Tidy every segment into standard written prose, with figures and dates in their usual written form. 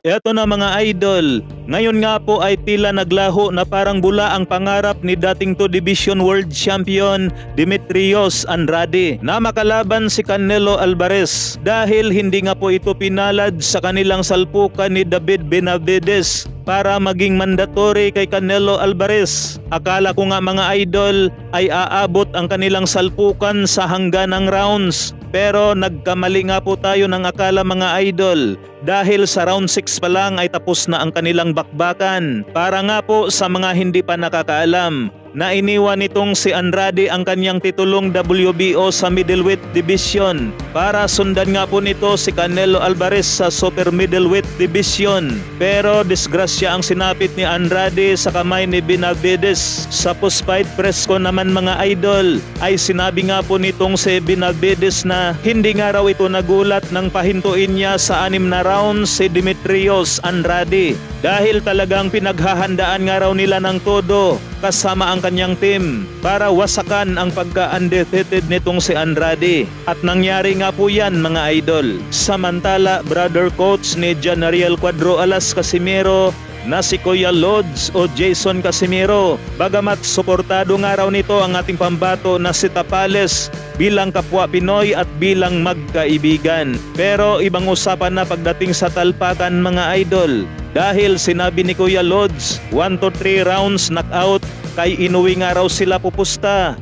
Eto na mga idol, ngayon nga po ay tila naglaho na parang bula ang pangarap ni dating 2 Division World Champion Demetrius Andrade na makalaban si Canelo Alvarez dahil hindi nga po ito pinalad sa kanilang salpukan ni David Benavides para maging mandatory kay Canelo Alvarez. Akala ko nga mga idol ay aabot ang kanilang salpukan sa hangganang rounds, pero nagkamali nga po tayo ng akala mga idol dahil sa round 6 pa lang ay tapos na ang kanilang bakbakan. Para nga po sa mga hindi pa nakakaalam, na iniwan nitong si Andrade ang kanyang titulong WBO sa middleweight division para sundan nga po nito si Canelo Alvarez sa super middleweight division. Pero disgrasya ang sinapit ni Andrade sa kamay ni Benavides. Sa post-fight press ko naman mga idol ay sinabi nga po nitong si Benavides na hindi nga raw ito nagulat nang pahintuin niya sa 6 na rounds si Demetrius Andrade dahil talagang pinaghahandaan nga raw nila ng todo kasama ang kanyang team para wasakan ang pagka-undefeated nitong si Andrade. At nangyari nga po yan mga idol. Samantala, brother coach ni Janariel Cuadro Alas Casimero na si Kuya Lods o Jason Casimiro, bagamat suportado nga raw nito ang ating pambato na si Tapales bilang kapwa Pinoy at bilang magkaibigan. Pero ibang usapan na pagdating sa talpakan mga idol, dahil sinabi ni Kuya Lods 1 to 3 rounds knockout kay inuwi nga raw sila pupusta.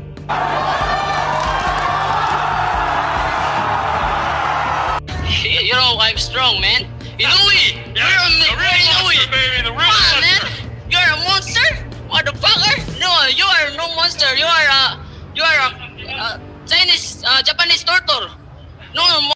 You know I'm strong, man. Inuwi! You're a Inuwi! Come on, man! You're a monster? Motherfucker! No, you are no monster. You are a Chinese, Japanese turtle. No,